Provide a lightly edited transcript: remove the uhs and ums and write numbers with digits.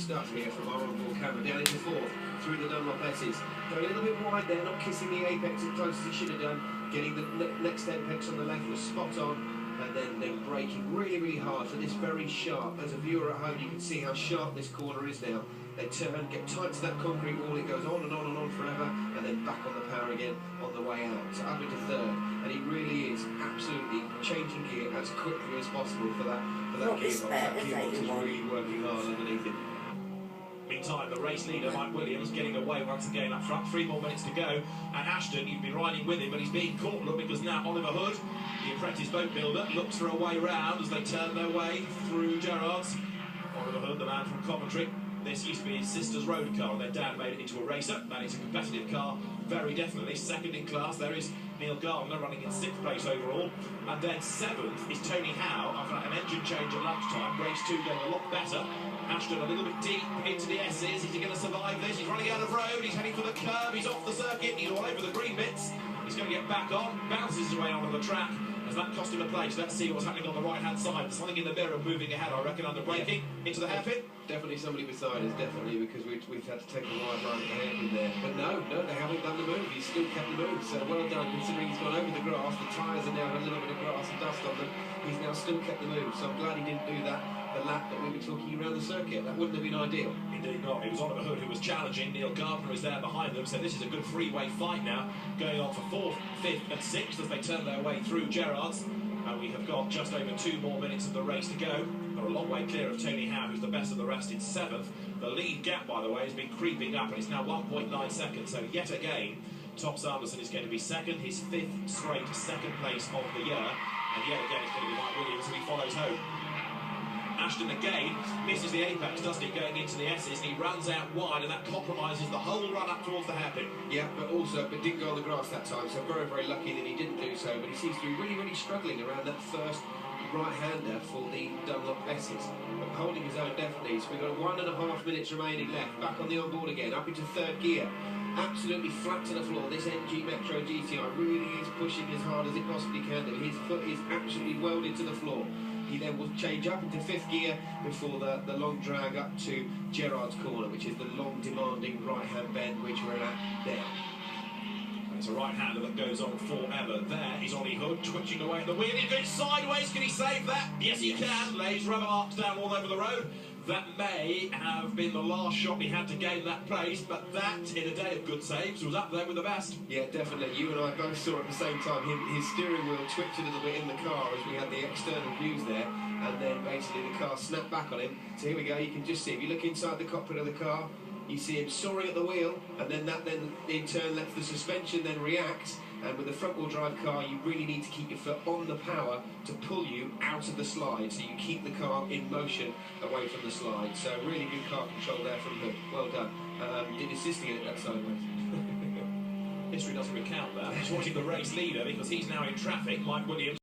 stuff here from our on-board camera. Down into fourth, through the Dunlop S's. Going a little bit wide there, not kissing the apex as close as he should have done. Getting the next apex on the left was spot on. And then braking really, really hard for this very sharp. As a viewer at home, you can see how sharp this corner is now. They turn, get tight to that concrete wall, it goes on and on and on forever, and then back on the power again on the way out. So up into third, and he really is absolutely changing gear as quickly as possible for that gearbox. That gearbox is really working hard underneath him. Meantime, the race leader, Mike Williams, getting away once again up front. 3 more minutes to go. And Ashton, you've been riding with him, but he's being caught, look, because now Oliver Hood, the apprentice boat builder, looks for a way round as they turn their way through Gerrard's. Oliver Hood, the man from Coventry. This used to be his sister's road car, and their dad made it into a racer. That is a competitive car, very definitely. Second in class, there is Neil Gardiner running in 6th place overall. And then 7th is Tony Howe, after an engine change at lunchtime. Race 2 going a lot better. Ashton a little bit deep into the S's. Is he going to survive this? He's running out of road, he's heading for the curb, he's off the circuit, he's all over the green bits. He's going to get back on, bounces his way onto the track. Has that cost him a place? Let's see what's happening on the right-hand side. Something in the mirror moving ahead, I reckon, under braking. Into the hairpin. Definitely somebody beside us, definitely, because we've had to take a wide run at the hairpin there. But no, they haven't done the move. He's still kept the move. So well done, considering he's gone over the grass. The tyres are now got a little bit of grass and dust on them. He's now still kept the move. So I'm glad he didn't do that the lap that we were talking around the circuit. That wouldn't have been ideal. Indeed not. It was Oliver Hood who was challenging. Neil Gardiner is there behind them. So this is a good three-way fight now, going on for 4th, 5th and 6th as they turn their way through Gerrard's. And we have got just over 2 more minutes of the race to go. They're a long way clear of Tony Howe, who's the best of the rest in 7th. The lead gap, by the way, has been creeping up, and it's now 1.9 seconds. So yet again, Tom Sanderson is going to be 2nd, his 5th straight 2nd place of the year. And yet again, it's going to be Mike Williams, and he follows home. Ashton again misses the apex, doesn't he, going into the S's, and he runs out wide, and that compromises the whole run up towards the hairpin. Yeah, but didn't go on the grass that time, so very, very lucky that he didn't do so, but he seems to be really, really struggling around that first right-hander for the Dunlop S's, but holding his own definitely. So we've got 1.5 minutes remaining left, back on the onboard again, up into 3rd gear. Absolutely flat to the floor. This MG Metro GTI really is pushing as hard as it possibly can do. His foot is absolutely welded to the floor. He then will change up into 5th gear before the long drag up to Gerrard's corner, which is the long demanding right-hand bend which we're at now. It's a right-hander that goes on forever. There is Ollie Hood twitching away at the wheel. He goes sideways. Can he save that? Yes, he can. Lays rubber marks down all over the road. That may have been the last shot he had to gain that place, but that, in a day of good saves, was up there with the best. Yeah, definitely. You and I both saw at the same time his steering wheel twitched a little bit in the car as we had the external views there, and then basically the car snapped back on him. So here we go. You can just see, if you look inside the cockpit of the car, you see him soaring at the wheel, and then that in turn lets the suspension then react. And with a front-wheel drive car, you really need to keep your foot on the power to pull you out of the slide, so you keep the car in motion away from the slide. So really good car control there from Hood. Well done. Did assisting it that sideways. History doesn't recount that. He's watching the race leader because he's now in traffic, Mike Williams.